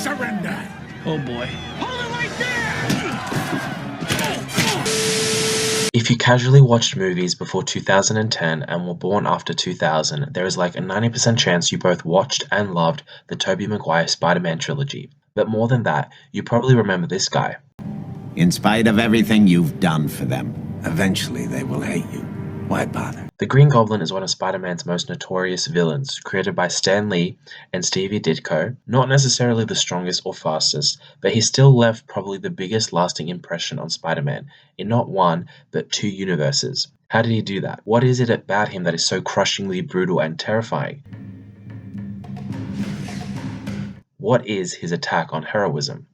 surrender. Oh boy. Hold it right there! If you casually watched movies before 2010 and were born after 2000, there is like a 90% chance you both watched and loved the Tobey Maguire Spider-Man trilogy. But more than that, you probably remember this guy. In spite of everything you've done for them, eventually they will hate you. Why bother? The Green Goblin is one of Spider-Man's most notorious villains, created by Stan Lee and Stevie Ditko. Not necessarily the strongest or fastest, but he still left probably the biggest lasting impression on Spider-Man in not one, but two universes. How did he do that? What is it about him that is so crushingly brutal and terrifying? What is his attack on heroism?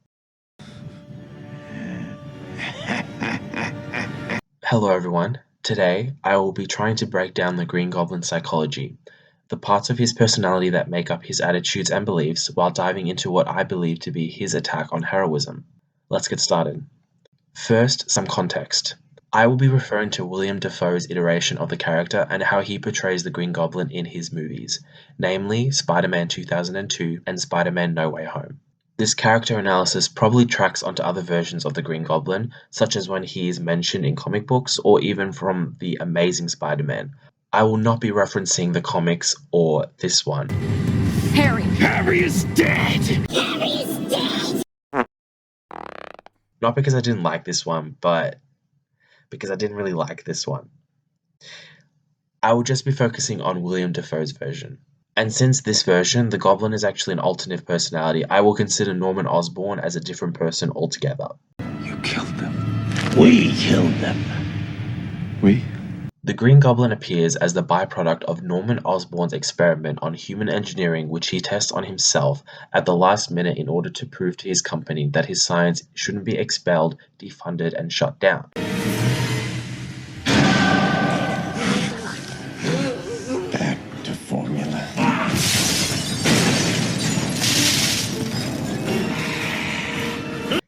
Hello everyone. Today, I will be trying to break down the Green Goblin's psychology, the parts of his personality that make up his attitudes and beliefs, while diving into what I believe to be his attack on heroism. Let's get started. First, some context. I will be referring to William Defoe's iteration of the character and how he portrays the Green Goblin in his movies, namely Spider-Man 2002 and Spider-Man No Way Home. This character analysis probably tracks onto other versions of the Green Goblin, such as when he is mentioned in comic books or even from The Amazing Spider-Man. I will not be referencing the comics or this one. Harry is dead! Not because I didn't like this one, but because I didn't really like this one. I will just be focusing on William Defoe's version. And since this version, the Goblin is actually an alternate personality, I will consider Norman Osborn as a different person altogether. You killed them. We killed them. We? The Green Goblin appears as the byproduct of Norman Osborn's experiment on human engineering, which he tests on himself at the last minute in order to prove to his company that his science shouldn't be expelled, defunded, and shut down. Back to formula.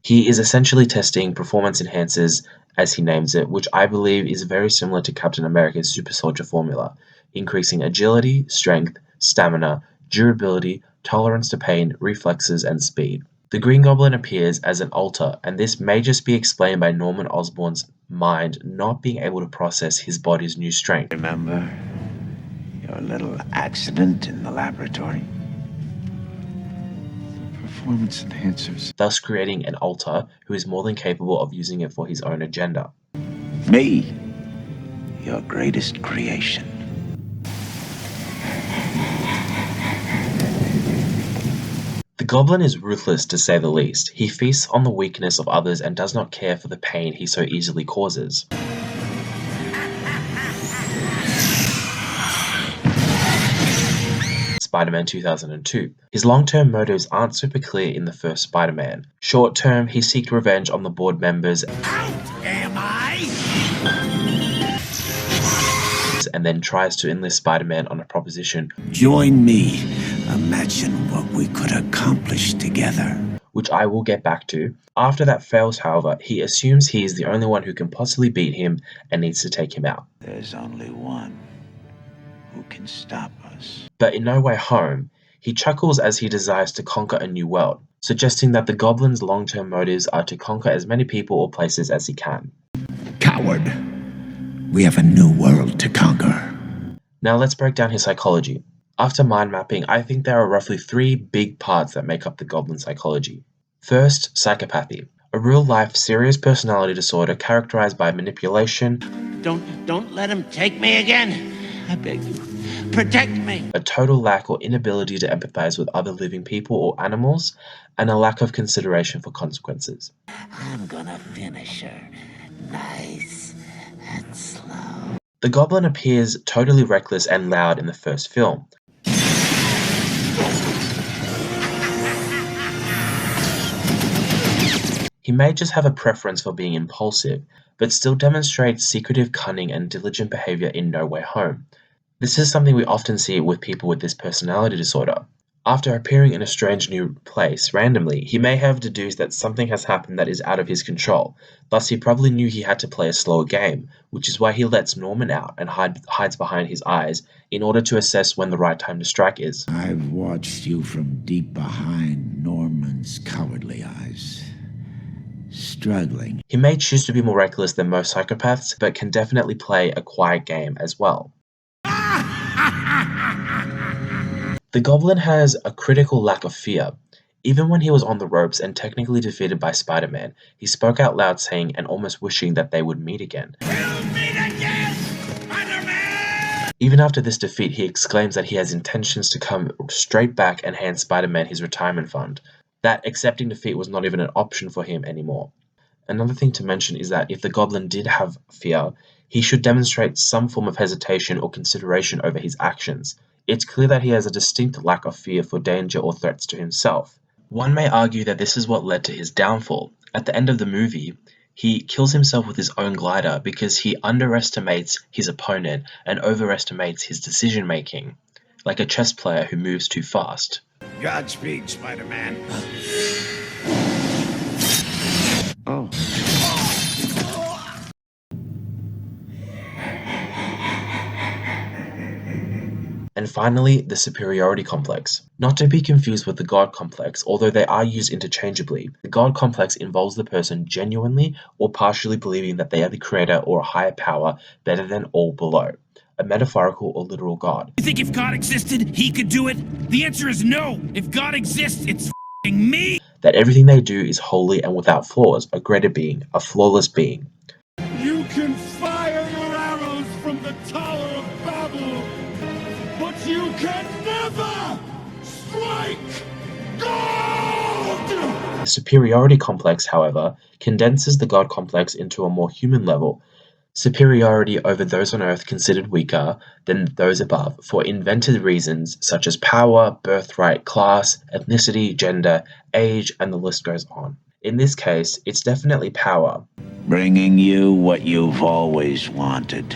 He is essentially testing performance enhancers, as he names it, which I believe is very similar to Captain America's super soldier formula, increasing agility, strength, stamina, durability, tolerance to pain, reflexes, and speed. The Green Goblin appears as an alter, and this may just be explained by Norman Osborn's mind not being able to process his body's new strength. Remember your little accident in the laboratory? Performance enhancers. Thus creating an alter who is more than capable of using it for his own agenda. Me, your greatest creation. The Goblin is ruthless to say the least. He feasts on the weakness of others and does not care for the pain he so easily causes. Spider-Man 2002. His long-term motives aren't super clear in the first Spider-Man. Short-term, he seeks revenge on the board members Am I? and then tries to enlist Spider-Man on a proposition Join me. Imagine what we could accomplish together. which I will get back to. After that fails, however, he assumes he is the only one who can possibly beat him and needs to take him out. There's only one who can stop us. But in No Way Home, he chuckles as he desires to conquer a new world, suggesting that the Goblin's long-term motives are to conquer as many people or places as he can. Coward. We have a new world to conquer. Now let's break down his psychology. After mind mapping, I think there are roughly three big parts that make up the Goblin psychology. First, psychopathy, a real-life serious personality disorder characterized by manipulation. Don't let him take me again. I beg you. Protect me. A total lack or inability to empathize with other living people or animals, and a lack of consideration for consequences. I'm gonna finish her. Nice and slow. The Goblin appears totally reckless and loud in the first film. He may just have a preference for being impulsive, but still demonstrates secretive cunning and diligent behavior in No Way Home. This is something we often see with people with this personality disorder. After appearing in a strange new place randomly, he may have deduced that something has happened that is out of his control. Thus, he probably knew he had to play a slower game, which is why he lets Norman out and hides behind his eyes in order to assess when the right time to strike is. I've watched you from deep behind Norman's cowardly eyes, struggling. He may choose to be more reckless than most psychopaths, but can definitely play a quiet game as well. The Goblin has a critical lack of fear. Even when he was on the ropes and technically defeated by Spider-Man, he spoke out loud saying and almost wishing that they would meet again. We'll meet again, Spider-Man! Even after this defeat, he exclaims that he has intentions to come straight back and hand Spider-Man his retirement fund. That accepting defeat was not even an option for him anymore. Another thing to mention is that if the Goblin did have fear, he should demonstrate some form of hesitation or consideration over his actions. It's clear that he has a distinct lack of fear for danger or threats to himself. One may argue that this is what led to his downfall. At the end of the movie, he kills himself with his own glider because he underestimates his opponent and overestimates his decision-making, like a chess player who moves too fast. Godspeed, Spider-Man. Oh. And finally, the superiority complex. Not to be confused with the God complex, although they are used interchangeably. The God complex involves the person genuinely or partially believing that they are the creator or a higher power better than all below, a metaphorical or literal God. You think if God existed, he could do it? The answer is no. If God exists, it's f***ing me. That everything they do is holy and without flaws, a greater being, a flawless being. You can fire your arrows from the Tower of Babel, but you can never strike gold! The superiority complex, however, condenses the God complex into a more human level. Superiority over those on Earth considered weaker than those above for invented reasons such as power, birthright, class, ethnicity, gender, age, and the list goes on. In this case, it's definitely power. Bringing you what you've always wanted.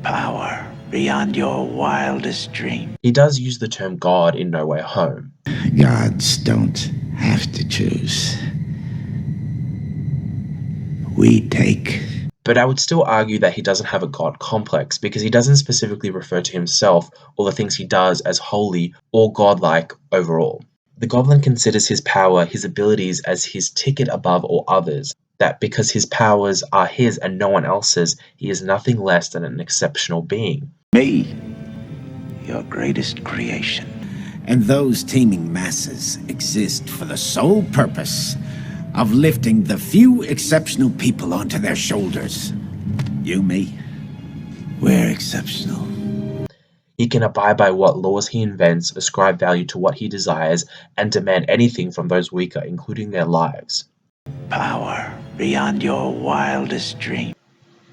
Power beyond your wildest dream. He does use the term God in No Way Home. Gods don't have to choose. We take. But I would still argue that he doesn't have a God complex because he doesn't specifically refer to himself or the things he does as holy or godlike overall. The Goblin considers his power, his abilities as his ticket above all others, that because his powers are his and no one else's, he is nothing less than an exceptional being. Me, your greatest creation. And those teeming masses exist for the sole purpose of lifting the few exceptional people onto their shoulders. You, me, we're exceptional. He can abide by what laws he invents, ascribe value to what he desires, and demand anything from those weaker, including their lives. Power beyond your wildest dream.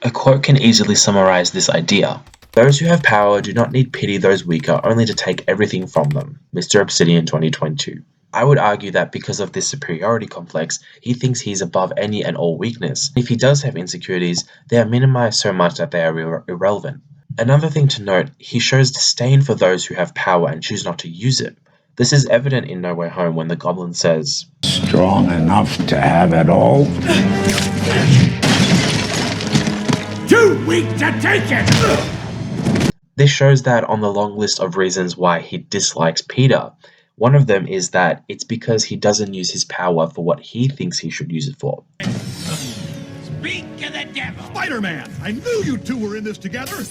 A quote can easily summarize this idea. Those who have power do not need pity those weaker, only to take everything from them. Mr. Obsidian 2022. I would argue that because of this superiority complex, he thinks he's above any and all weakness. If he does have insecurities, they are minimized so much that they are irrelevant. Another thing to note, he shows disdain for those who have power and choose not to use it. This is evident in No Way Home when the Goblin says, Strong enough to have it all. Too weak to take it! This shows that on the long list of reasons why he dislikes Peter, one of them is that it's because he doesn't use his power for what he thinks he should use it for. Speak of the devil! Spider-Man! I knew you two were in this together!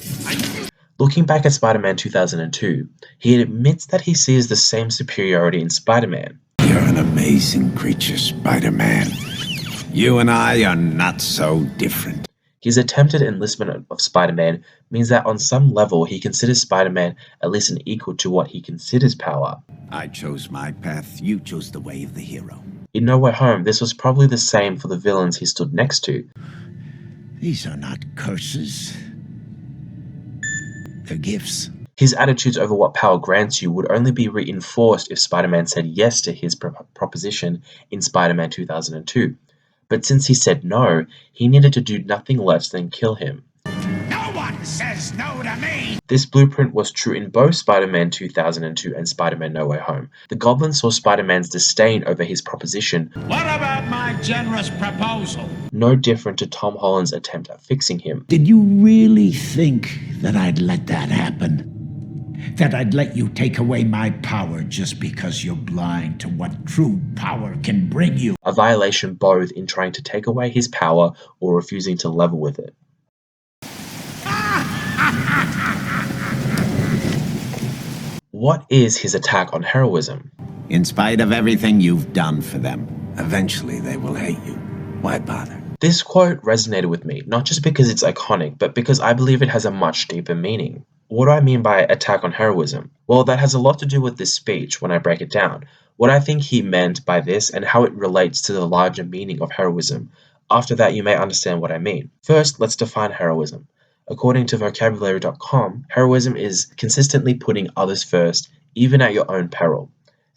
Looking back at Spider-Man 2002, he admits that he sees the same superiority in Spider-Man. You're an amazing creature, Spider-Man. You and I are not so different. His attempted enlistment of Spider-Man means that on some level he considers Spider-Man at least an equal to what he considers power. I chose my path, you chose the way of the hero. In No Way Home, this was probably the same for the villains he stood next to. These are not curses. They're gifts. His attitudes over what power grants you would only be reinforced if Spider-Man said yes to his proposition in Spider-Man 2002. But since he said no, he needed to do nothing less than kill him. No one says no to me! This blueprint was true in both Spider-Man 2002 and Spider-Man No Way Home. The Goblin saw Spider-Man's disdain over his proposition, What about my generous proposal? no different to Tom Holland's attempt at fixing him. Did you really think that I'd let that happen? That I'd let you take away my power just because you're blind to what true power can bring you? A violation both in trying to take away his power or refusing to level with it. What is his attack on heroism? In spite of everything you've done for them, eventually they will hate you. Why bother? This quote resonated with me, not just because it's iconic, but because I believe it has a much deeper meaning. What do I mean by attack on heroism? Well, that has a lot to do with this speech when I break it down. What I think he meant by this and how it relates to the larger meaning of heroism. After that, you may understand what I mean. First, let's define heroism. According to vocabulary.com, heroism is consistently putting others first, even at your own peril.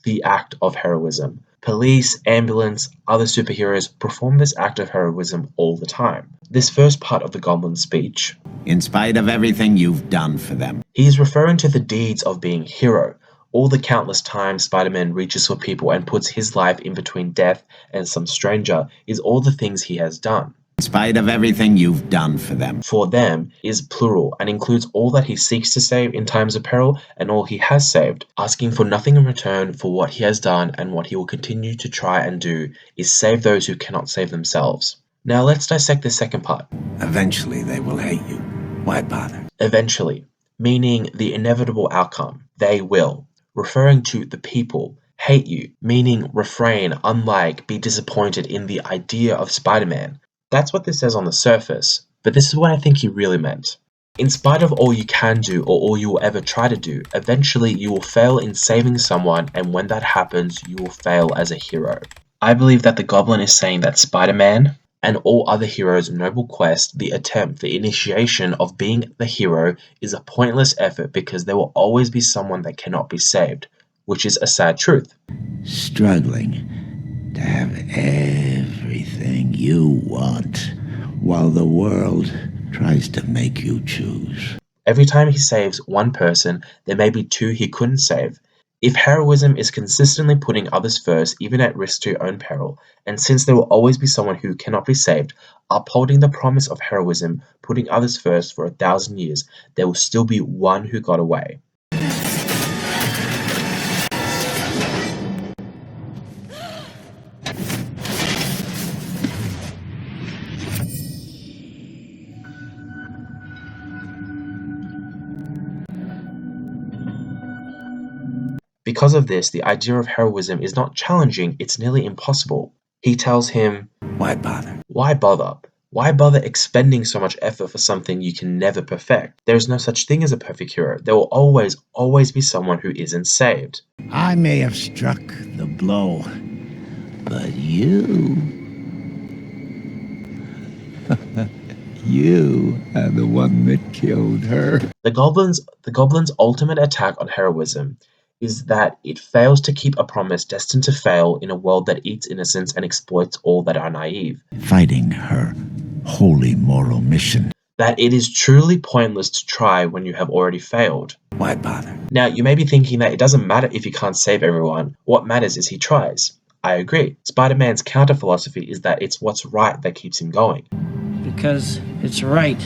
The act of heroism. Police, ambulance, other superheroes perform this act of heroism all the time. This first part of the Goblin's speech, In spite of everything you've done for them. he is referring to the deeds of being hero. All the countless times Spider-Man reaches for people and puts his life in between death and some stranger is all the things he has done. In spite of everything you've done for them. For them is plural and includes all that he seeks to save in times of peril and all he has saved. Asking for nothing in return for what he has done and what he will continue to try and do is save those who cannot save themselves. Now let's dissect the second part. Eventually they will hate you. Why bother? Eventually, meaning the inevitable outcome. They will. Referring to the people. Hate you, meaning refrain, unlike, be disappointed in the idea of Spider-Man. That's what this says on the surface, but this is what I think he really meant. In spite of all you can do or all you will ever try to do, eventually you will fail in saving someone, and when that happens, you will fail as a hero. I believe that the Goblin is saying that Spider-Man and all other heroes' noble quest, the attempt, the initiation of being the hero, is a pointless effort because there will always be someone that cannot be saved, which is a sad truth. Struggling to have everything you want while the world tries to make you choose. Every time he saves one person, there may be two he couldn't save. If heroism is consistently putting others first, even at risk to your own peril, and since there will always be someone who cannot be saved, upholding the promise of heroism, putting others first for 1,000 years, there will still be one who got away. Because of this, the idea of heroism is not challenging, it's nearly impossible. He tells him, Why bother? why bother? Why bother expending so much effort for something you can never perfect? There is no such thing as a perfect hero. There will always be someone who isn't saved. I may have struck the blow, but you... you are the one that killed her. The Goblin's ultimate attack on heroism is that it fails to keep a promise destined to fail in a world that eats innocence and exploits all that are naive. Fighting her holy moral mission. That it is truly pointless to try when you have already failed. Why bother? Now, you may be thinking that it doesn't matter if he can't save everyone. What matters is he tries. I agree. Spider-Man's counter-philosophy is that it's what's right that keeps him going. Because it's right.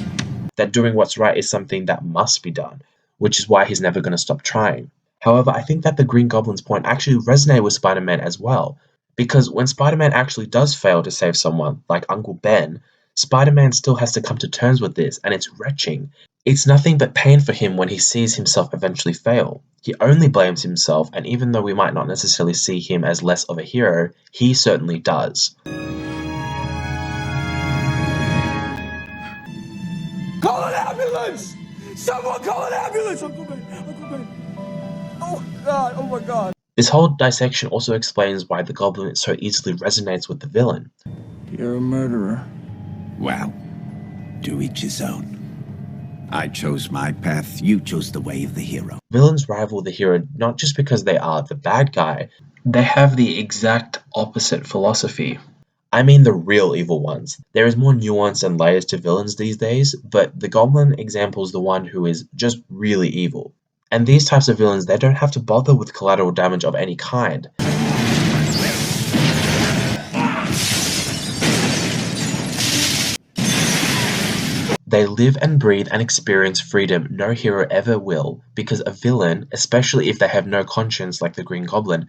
That doing what's right is something that must be done, which is why he's never going to stop trying. However, I think that the Green Goblin's point actually resonated with Spider-Man as well, because when Spider-Man actually does fail to save someone, like Uncle Ben, Spider-Man still has to come to terms with this, and it's retching. It's nothing but pain for him when he sees himself eventually fail. He only blames himself, and even though we might not necessarily see him as less of a hero, he certainly does. Call an ambulance! Someone call an ambulance! Uncle Ben! Uncle Ben! Oh God! Oh my God! This whole dissection also explains why the Goblin so easily resonates with the villain. You're a murderer. Well, to each his own. I chose my path, you chose the way of the hero. Villains rival the hero not just because they are the bad guy, they have the exact opposite philosophy. I mean the real evil ones. There is more nuance and layers to villains these days, but the Goblin example is the one who is just really evil. And these types of villains, they don't have to bother with collateral damage of any kind. They live and breathe and experience freedom no hero ever will, because a villain, especially if they have no conscience like the Green Goblin,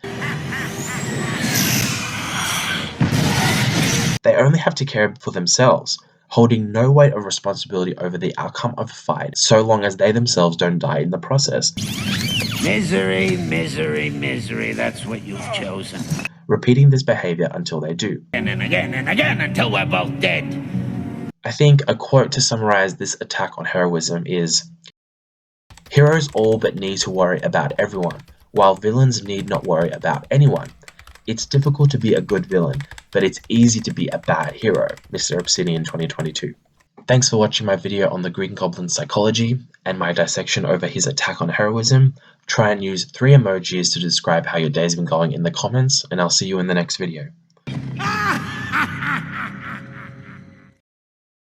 they only have to care for themselves, holding no weight of responsibility over the outcome of a fight, so long as they themselves don't die in the process. Misery, misery, misery, that's what you've chosen. Repeating this behavior until they do. And again, until we're both dead. I think a quote to summarize this attack on heroism is, "Heroes all but need to worry about everyone, while villains need not worry about anyone. It's difficult to be a good villain, but it's easy to be a bad hero." Mr. Obsidian 2022. Thanks for watching my video on the Green Goblin psychology and my dissection over his attack on heroism. Try and use 3 emojis to describe how your day's been going in the comments, and I'll see you in the next video.